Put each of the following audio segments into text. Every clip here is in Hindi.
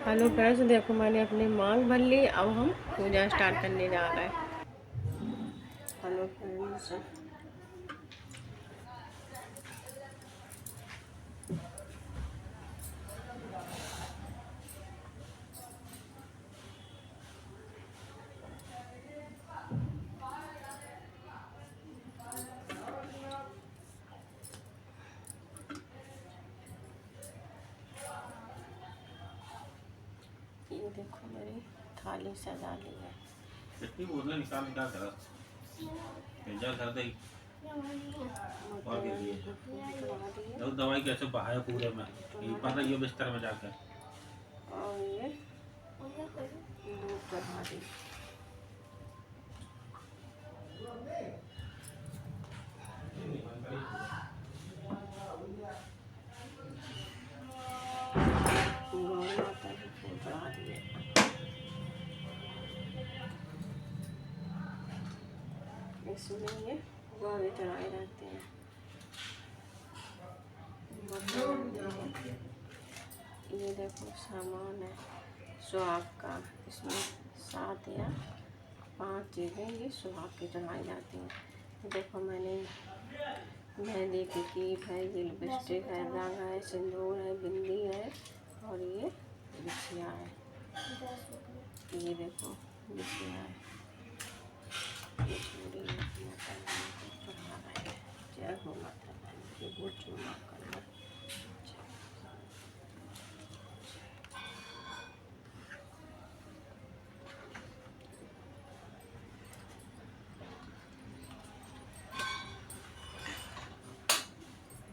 हेलो फ्रेंड्स, देखो मैंने अपनी मांग भर ली। अब हम पूजा स्टार्ट करने जा रहे हैं। हेलो फ्रेंड्स, ये देखो मेरी थाली सजा ली है। कितनी बोतलें निकाल निकाल कर भेजा कर दे। और दवाई कैसे बहाया पूरे में ये पता ये बिस्तर में जाकर और ये दूध चढ़ा दी। गौ माता को फूल चढ़ा दिए। इसमें ये गौरे चढ़ाए रहते हैं। ये देखो सामान है सुहाग का। इसमें 7 या 5 चीज़ें ये सुहाग की चढ़ाई जाती हैं। देखो मैंने मेहंदी की कीप है, ये लिपस्टिक है, धागा है, सिंदूर है, बिंदी है और ये बिछिया है। ये देखो बिछिया है। ये चूड़ी माता रानी को चढ़ा रहे हैं। जय हो माता रानी की। वो चूड़ा करना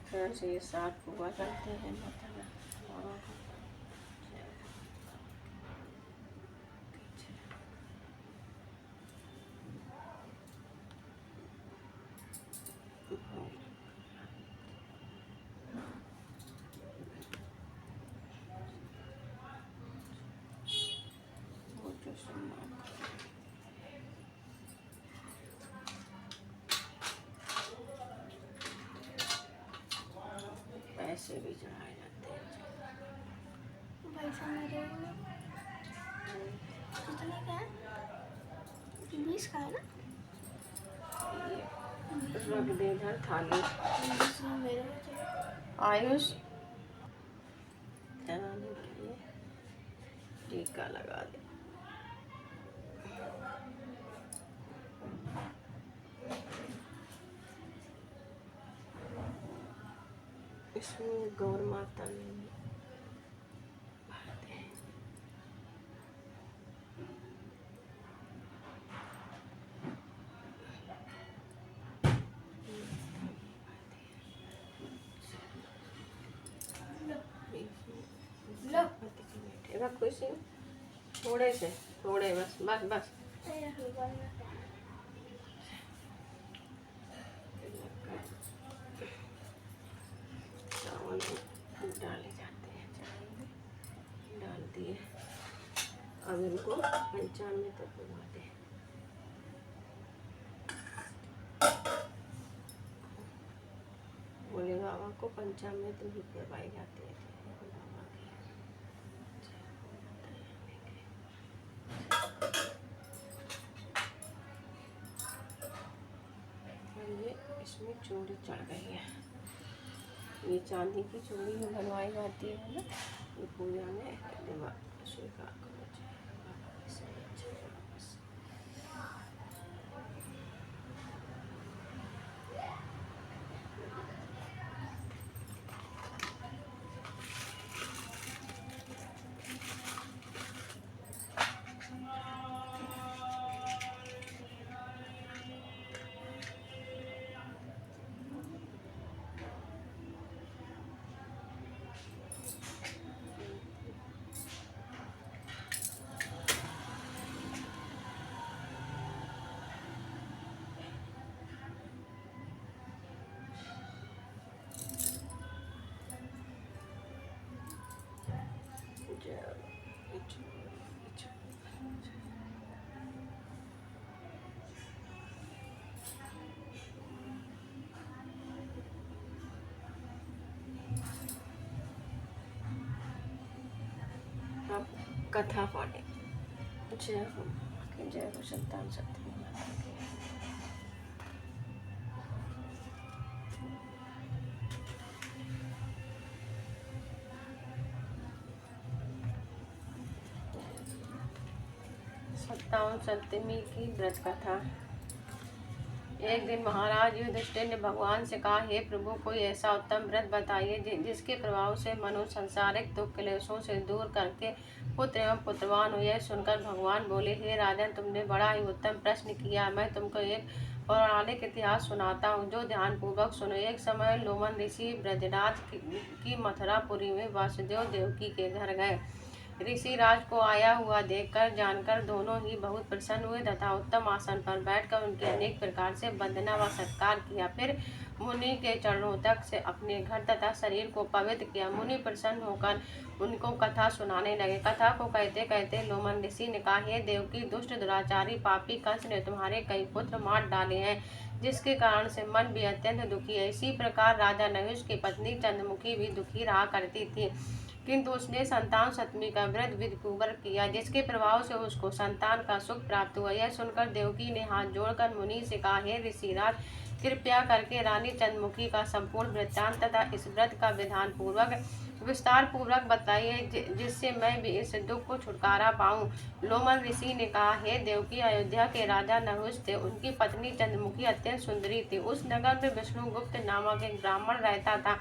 फिर से ये 7 पूजा करते हैं माता रानी। और पैसे भी चढ़ाए जाते हैं। पैसा मेरे कितने का है? 20 का है ना? ये रख दे इधर थाली। मेरे आयुष चढ़ाने के लिए टीका लगा दे। इसमें गौर माता ने भरते हैं। रखो इसे थोड़े से, थोड़े बस बस बस। चावल डाले जाते हैं, चावल में डाल दिए। अब इनको 95 तक घुमाते हैं। भोले बाबा को 95 भी करवाई जाती है। ये इसमें चूड़ी चढ़ गई है। ये चांदी की चूड़ी में बनवाई जाती है ना। ये पूजा में स्वीकार करो। कथा पढ़े। जय हो कि जय हो संतान शक्ति माता की। सत्तावन सप्तमी की व्रत कथा। एक दिन महाराज युधिष्ठिर ने भगवान से कहा, हे प्रभु, कोई ऐसा उत्तम व्रत बताइए जिसके प्रभाव से मनुष्य सांसारिक दुख क्लेशों से दूर करके पुत्र एवं पुत्रवान हो। यह सुनकर भगवान बोले, हे राजन, तुमने बड़ा ही उत्तम प्रश्न किया। मैं तुमको एक पौराणिक इतिहास सुनाता हूँ, जो ध्यान पूर्वक सुनो। एक समय लोमन ऋषि ब्रजराज की मथुरापुरी में वासुदेव देवकी के घर गए। ऋषि राज को आया हुआ देखकर जानकर दोनों ही बहुत प्रसन्न हुए तथा उत्तम आसन पर बैठकर उनके अनेक प्रकार से वंदना व सत्कार किया। फिर मुनि के चरणों तक से अपने घर तथा शरीर को पवित्र किया। मुनि प्रसन्न होकर उनको कथा सुनाने लगे। कथा को कहते कहते लोमन ऋषि ने कहा, हे देवकी, दुष्ट दुराचारी पापी कंस ने तुम्हारे कई पुत्र मार डाले हैं, जिसके कारण से मन भी अत्यंत दुखी है। इसी प्रकार राजा नहुष की पत्नी चंद्रमुखी भी दुखी रहा करती थी, किंतु उसने संतान सप्तमी का व्रत विधिपूर्वक किया, जिसके प्रभाव से उसको संतान का सुख प्राप्त हुआ। यह सुनकर देवकी ने हाथ जोड़कर मुनि से कहा, हे ऋषिराज, कृपया करके रानी चंद्रमुखी का संपूर्ण वृत्तांत तथा इस व्रत का विधान पूर्वक विस्तार पूर्वक बताइए, जिससे मैं भी इस दुख को छुटकारा पाऊं। लोमन ऋषि ने कहा, हे देवकी, अयोध्या के राजा नहुष थे। उनकी पत्नी चंद्रमुखी अत्यंत सुंदरी थी। उस नगर में विष्णुगुप्त नामक एक ब्राह्मण रहता था।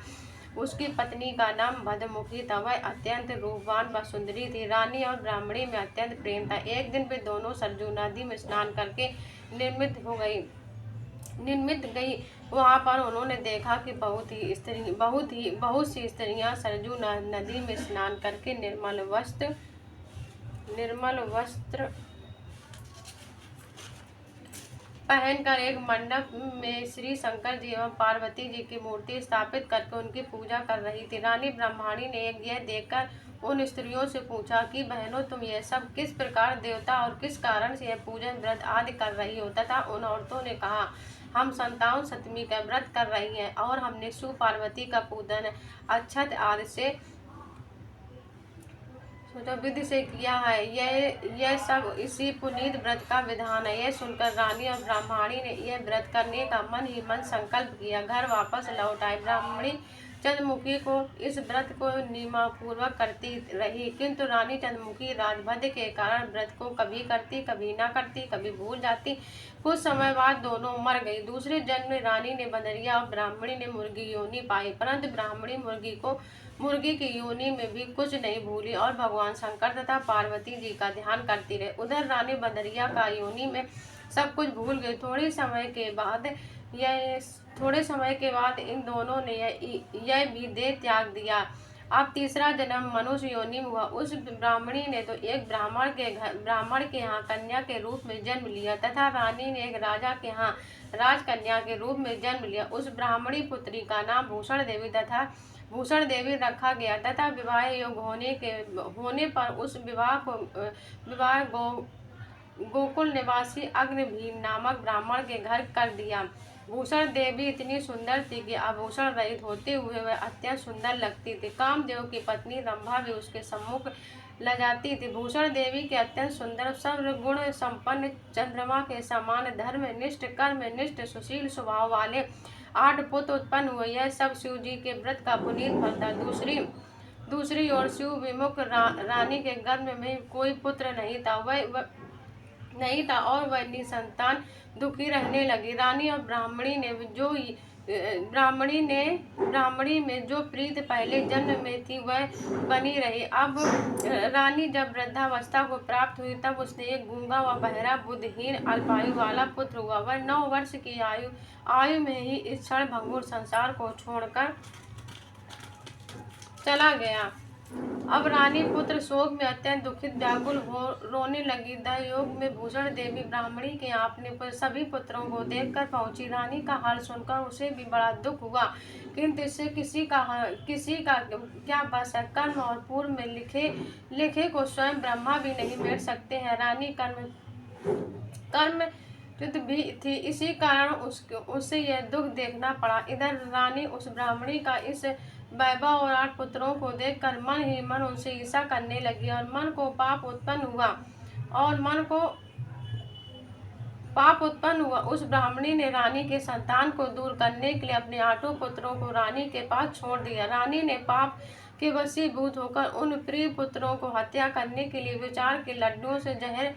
उसकी पत्नी का नाम भद्रमुखी था। वह अत्यंत रूपवान व सुंदरी थी। रानी और ब्राह्मणी में अत्यंत प्रेम था। एक दिन वे दोनों सरजू नदी में स्नान करके निर्मित गई। वहां पर उन्होंने देखा कि बहुत सी स्त्रियां सरजू नदी में स्नान करके निर्मल वस्त्र पहनकर एक मंडप में श्री शंकर जी एवं पार्वती जी की मूर्ति स्थापित करके उनकी पूजा कर रही थी। रानी ब्रह्मणी ने यह देखकर उन स्त्रियों से पूछा कि बहनों, तुम यह सब किस प्रकार देवता और किस कारण से यह पूजन व्रत आदि कर रही हो? तथा उन औरतों ने कहा, हम संतान सप्तमी का व्रत कर रही हैं और हमने शिव पार्वती का पूजन अक्षत आदि से विधि से किया है। यह सब इसी पुनीत व्रत का विधान है। यह सुनकर रानी और ब्राह्मणी ने यह व्रत करने का मन ही मन संकल्प किया। घर वापस लौट आई। ब्राह्मणी चंद्रमुखी को इस व्रत को नियमपूर्वक करती रही, किंतु रानी चंद्रमुखी राजभद्र के कारण व्रत को कभी करती, कभी न करती, कभी भूल जाती। कुछ समय बाद दोनों मर गई। दूसरे जन्म में रानी ने बंदरिया और ब्राह्मणी ने मुर्गी योनि पाई, परंतु ब्राह्मणी मुर्गी की योनि में भी कुछ नहीं भूली और भगवान शंकर तथा पार्वती जी का ध्यान करती रही। उधर रानी बंदरिया का योनि में सब कुछ भूल गई। थोड़े समय के बाद इन दोनों ने यह भी देह त्याग दिया। अब तीसरा जन्म मनुष्य योनि में हुआ। उस ब्राह्मणी ने तो एक ब्राह्मण के यहाँ कन्या के रूप में जन्म लिया तथा रानी ने एक राजा के यहाँ राजकन्या के रूप में जन्म लिया। उस ब्राह्मणी पुत्री का नाम भूषण देवी रखा गया तथा विवाह योग होने पर उस विवाह गोकुल निवासी अग्निभीम नामक ब्राह्मण के घर कर दिया। भूषण देवी इतनी सुंदर थी कि आभूषण रहित होते हुए वह अत्यंत सुंदर लगती थी। कामदेव की पत्नी रंभा भी उसके सम्मुख लजाती थी। भूषण देवी के अत्यंत सुंदर सर्व गुण संपन्न चंद्रमा के समान धर्मनिष्ठ कर्मनिष्ठ सुशील स्वभाव वाले 8 पुत्र उत्पन्न हुए। यह सब शिव जी के व्रत का पुनीत फल था। दूसरी ओर शिव विमुख रानी के गर्भ में कोई पुत्र नहीं था और वह निसंतान दुखी रहने लगी। रानी और ब्राह्मणी में जो प्रीत पहले जन्म में थी वह बनी रही। अब रानी जब वृद्धावस्था को प्राप्त हुई तब उसने एक गूंगा व बहरा बुद्धिहीन अल्पायु वाला पुत्र हुआ। वह 9 वर्ष की आयु में ही इस क्षण भंगुर संसार को छोड़कर चला गया। अब रानी पुत्र शोक में अत्यंत दुखित व्याकुल हो रोने लगी। दहयोग में भूषण देवी ब्राह्मणी के यहाँ अपने सभी पुत्रों को देखकर पहुंची। रानी का हाल सुनकर उसे भी बड़ा दुख हुआ, किंतु इससे किसी का क्या बस है। कर्म और पूर्व में लिखे को स्वयं ब्रह्मा भी नहीं मेट सकते हैं। रानी कर्म भी थी, इसी कारण उसे यह दुख देखना पड़ा। इधर रानी उस ब्राह्मणी का इस वैभव और 8 पुत्रों को देखकर मन ही मन उनसे ईर्ष्या करने लगी और मन को पाप उत्पन्न हुआ। उस ब्राह्मणी ने रानी के संतान को दूर करने के लिए अपने 8 पुत्रों को रानी के पास छोड़ दिया। रानी ने पाप के वशीभूत होकर उन प्रिय पुत्रों को हत्या करने के लिए विचार के लड्डुओं से जहर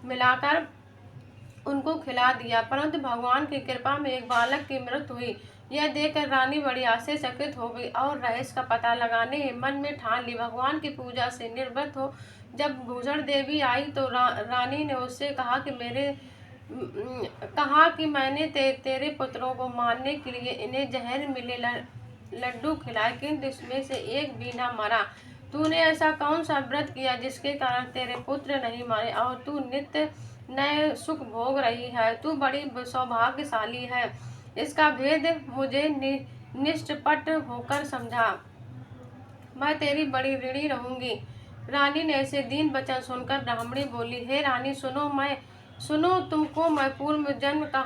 मिलाकर उनको खिला दिया, परंतु भगवान की कृपा में एक बालक की मृत्यु हुई। यह देखकर रानी बड़ी आश्चर्यचकित हो गई और रहस्य का पता लगाने मन में ठान ली भगवान की पूजा से निर्वृत हो। जब भूषण देवी आई तो रानी ने उससे कहा कि मैंने तेरे पुत्रों को मारने के लिए इन्हें जहर मिले लड्डू खिलाए, किंतु इसमें से एक भी न मरा। तूने ऐसा कौन सा व्रत किया जिसके कारण तेरे पुत्र नहीं मरे और तू नित्य नए सुख भोग रही है? तू बड़ी सौभाग्यशाली है। इसका भेद मुझे निष्कपट होकर समझा। मैं तेरी बड़ी ऋणी रहूंगी। रानी ने ऐसे दीन वचन सुनकर ब्राह्मणी बोली, हे रानी सुनो, तुमको मैं पूर्व जन्म का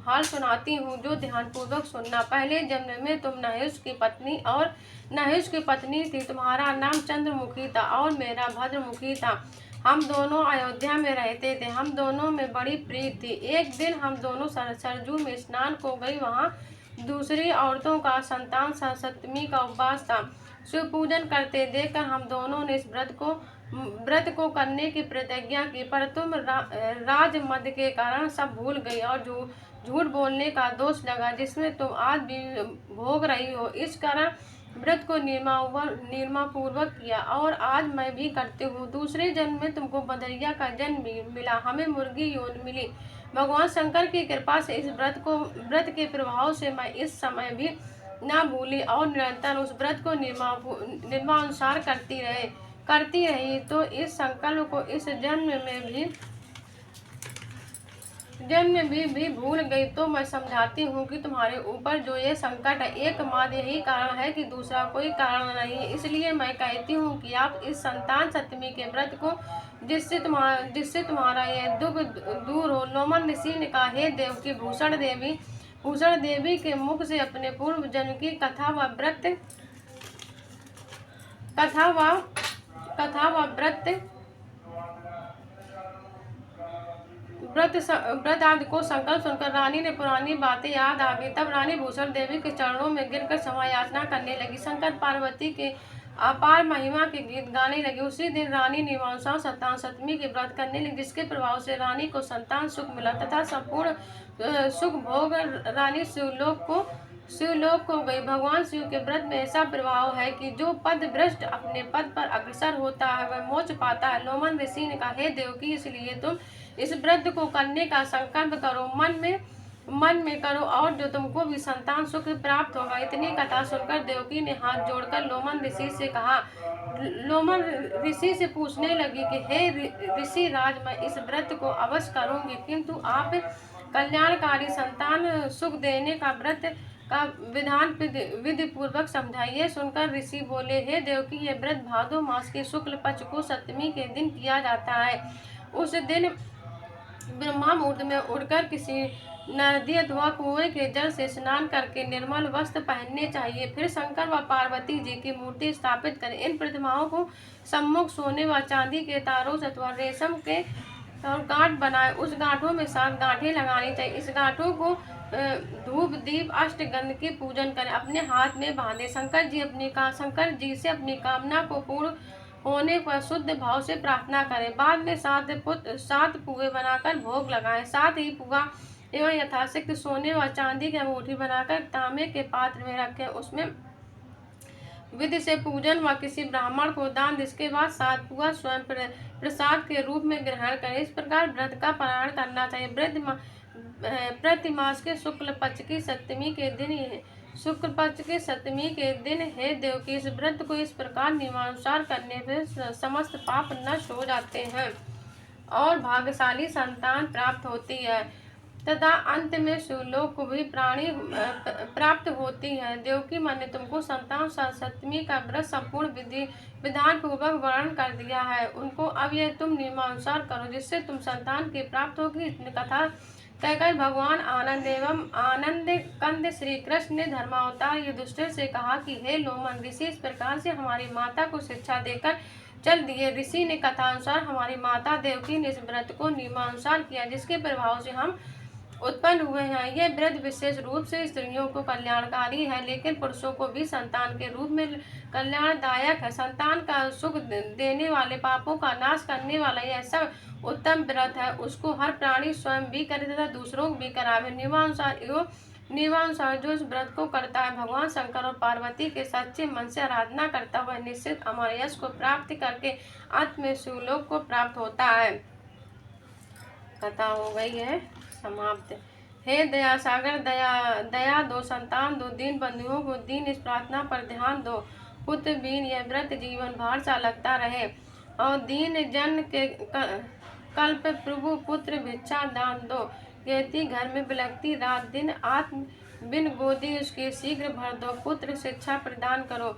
हाल सुनाती हूँ, जो ध्यान पूर्वक सुनना। पहले जन्म में तुम नहुष की पत्नी थी। तुम्हारा नाम चंद्रमुखी था और मेरा भद्रमुखी था। हम दोनों अयोध्या में रहते थे। हम दोनों में बड़ी प्रीति थी। एक दिन हम दोनों सरजू में स्नान को गई। वहाँ दूसरी औरतों का संतान सप्तमी का उपवास था। शिव पूजन करते देखकर हम दोनों ने इस व्रत को करने की प्रतिज्ञा की, पर तुम राजमद के कारण सब भूल गई और झूठ बोलने का दोष लगा, जिसमें तुम आज भी भोग रही हो। इस कारण व्रत को निर्मा पूर्वक किया और आज मैं भी करती हूँ। दूसरे जन्म में तुमको बदरिया का जन्म मिला, हमें मुर्गी योनि मिली। भगवान शंकर की कृपा से इस व्रत के प्रभाव से मैं इस समय भी न भूली और निरंतर उस व्रत को निर्मानुसार करती रही। तो इस संकल्प को इस जन्म में भी भूल गई। तो मैं समझाती हूँ कि तुम्हारे ऊपर जो ये संकट है, एकमात्र यही कारण है कि दूसरा कोई कारण नहीं है। इसलिए मैं कहती हूँ कि आप इस संतान सप्तमी के व्रत को, जिससे तुम्हारा यह दुख दूर हो। लोमन ऋषि ने कहा, हे देवकी, भूषण देवी के मुख से अपने पूर्व जन्म की कथा व्रत आदि को संकल्प सुनकर रानी ने पुरानी बातें याद आ गई। तब रानी भूषण देवी के चरणों में गिरकर क्षमा याचना करने लगी। शंकर पार्वती के अपार महिमा के गीत गाने लगी। उसी दिन रानी नियमानुसार संतान सप्तमी के व्रत करने लगी, जिसके प्रभाव से रानी को संतान सुख मिला तथा संपूर्ण सुख भोग रानी शिवलोक को गई। भगवान शिव के व्रत में ऐसा प्रभाव है कि जो पद भ्रष्ट अपने पद पर अग्रसर होता है वह मोक्ष पाता है। लोमन ऋषि ने कहा, हे देवकी, इसलिए तुम इस व्रत को करने का संकल्प करो, मन में करो और जो तुमको भी संतान सुख प्राप्त होगा। इतनी कथा सुनकर देवकी ने हाथ जोड़कर लोमन ऋषि से कहा। लोमन ऋषि से पूछने लगी कि हे ऋषि राज, मैं इस व्रत को अवश्य करूंगी, किंतु आप कल्याणकारी संतान सुख देने का व्रत का विधान विधि पूर्वक समझाइए। सुनकर ऋषि बोले, हे देवकी, यह व्रत भादो मास के शुक्ल पक्ष को सप्तमी के दिन किया जाता है। उस दिन ब्रह्मा मुहूर्त में उठकर किसी नदी अथवा कुएं के जल से स्नान करके निर्मल वस्त्र पहनने चाहिए। फिर शंकर व पार्वती जी की मूर्ति स्थापित करें। इन प्रतिमाओं को सम्मुख सोने व चांदी के तारों से अथवा रेशम के गांठ बनाए। उस गांठों में 7 गांठें लगानी चाहिए। इस गांठों को धूप दीप अष्टगंध की पूजन करें, अपने हाथ में बांधे। शंकर जी से अपनी कामना को पूर्ण होने पर शुद्ध भाव से प्रार्थना करें। बाद में 7 पुए बनाकर भोग लगाएं। साथ ही पुआ एवं यथाशक्ति सोने व चांदी की अंगूठी बनाकर तांबे के पात्र में रखें। उसमें विधि से पूजन व किसी ब्राह्मण को दान। इसके बाद 7 पुआ स्वयं प्रसाद के रूप में ग्रहण करें। इस प्रकार व्रत का पारण करना चाहिए। प्रतिमास के शुक्ल पक्ष की सप्तमी के दिन हे देवकी, इस व्रत को इस प्रकार नियमानुसार करने से समस्त पाप नष्ट हो जाते हैं और भाग्यशाली संतान प्राप्त होती है तथा अंत में शिवलोक को भी प्राप्त होती है। देवकी, मैंने तुमको संतान सप्तमी का व्रत संपूर्ण विधान पूर्वक वर्णन कर दिया है। उनको अब यह तुम नियमानुसार करो, जिससे तुम संतान की प्राप्त होगी। इतनी कथा कहकर भगवान आनंद कंद श्री कृष्ण ने धर्मावतार युधिष्ठिर से कहा कि हे लोमन ऋषि, इस प्रकार से हमारी माता को शिक्षा देकर चल दिए। ऋषि ने कथानुसार हमारी माता देवकी ने इस व्रत को नियमानुसार किया, जिसके प्रभाव से हम उत्पन्न हुए हैं। यह व्रत विशेष रूप से स्त्रियों को कल्याणकारी है, लेकिन पुरुषों को भी संतान के रूप में कल्याणदायक है। संतान का सुख देने वाले, पापों का नाश करने वाला यह सब उत्तम व्रत है। उसको हर प्राणी स्वयं भी करे तथा दूसरों को भी करावे। नियमानुसार जो इस व्रत को करता है, भगवान शंकर और पार्वती के सच्चे मन से आराधना करता है, वह निश्चित अमर यश को प्राप्त करके अंत में शिवलोक को प्राप्त होता है। कथा हो गई है समाप्त। हे दया सागर, दया दो, संतान दो, दीन बंधुओं को दीन, इस प्रार्थना पर ध्यान दो। पुत्र बीन यह व्रत जीवन भर सा लगता रहे और दीन जन के कल्प प्रभु पुत्र भिक्षा दान दो। कहती घर में बिलखती रात दिन, आत्म बिन गोदी उसके शीघ्र भर दो। पुत्र शिक्षा प्रदान करो,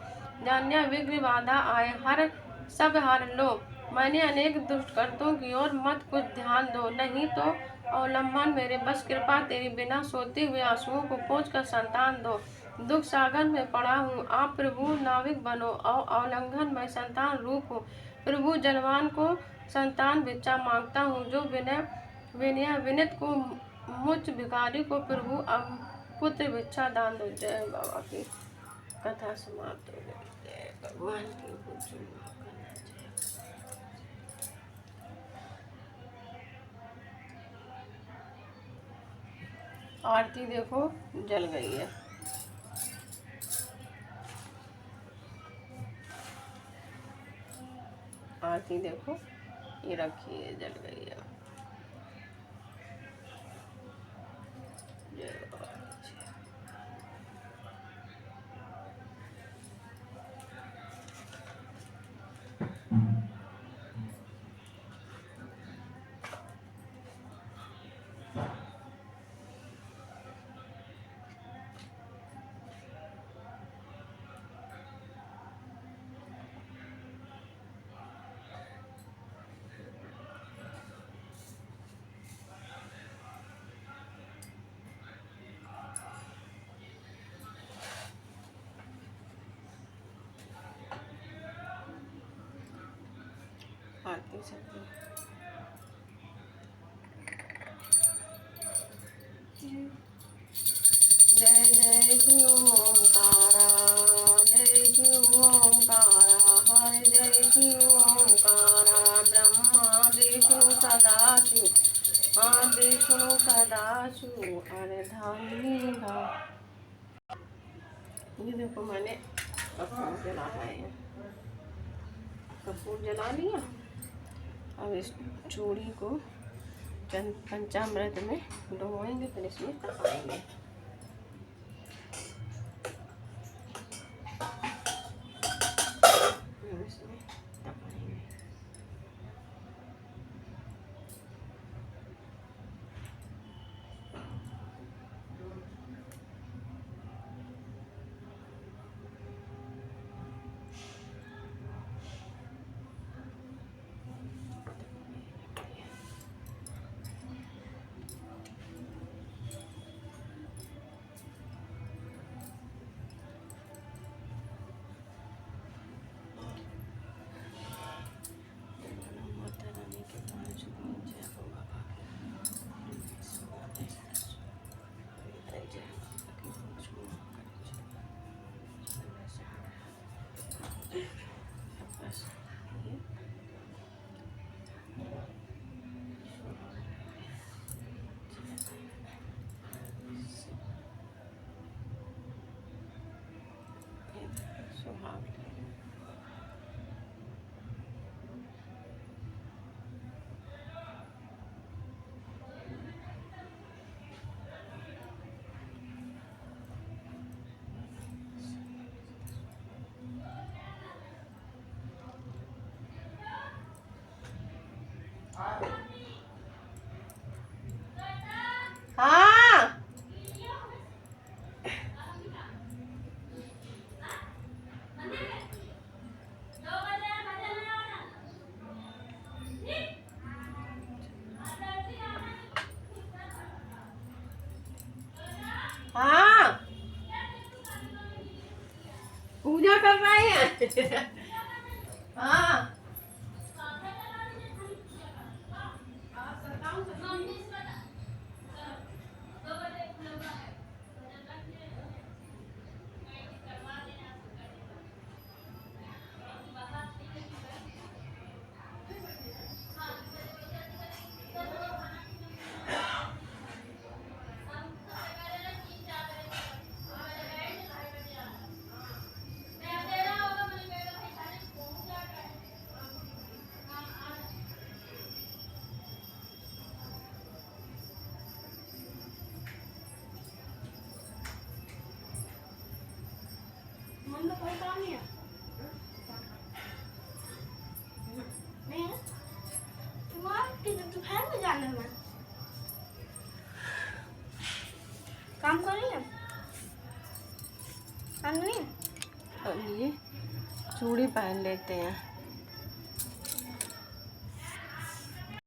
जान्या विघ्न बाधा आए हर सब हर लो। मैंने अनेक दुष्कृतों की ओर मत कुछ ध्यान दो, नहीं तो अवलंबन मेरे बस कृपा तेरी, बिना सोते हुए आंसुओं को पोंछ कर संतान दो। दुख सागर में पड़ा हूँ, आप प्रभु नाविक बनो और अवलंघन मैं संतान रूप हूँ। प्रभु जलवान को संतान भिक्षा मांगता हूँ, जो विनय विनित को मुझ भिखारी को प्रभु अब पुत्र भिक्षा दान दो। जय बाबा की कथा समाप्त हो गई। जय भगवान की आरती देखो जल गई है। आरती देखो ये रखी है, जल गई है। जय बाबा। आरती सकते जय जय शिव ओंकारा, जय शिव ओंकारा, हर जय शिव ओंकारा। ब्रह्मा विष्णु सदाशिव, हाँ विष्णु सदाशिव, अरे धामी धा। ये देखो मैंने कपूर जला है, कपूर जला लिया। अब इस चूड़ी को पंचामृत में डुबोएंगे, फिर इसमें तपाएंगे। हाँ हाँ मन का कोई काम नहीं है नहीं है तुम्हारा दोपहर में जाना है काम कर रही है काम नहीं है अब ये चूड़ी पहन लेते हैं।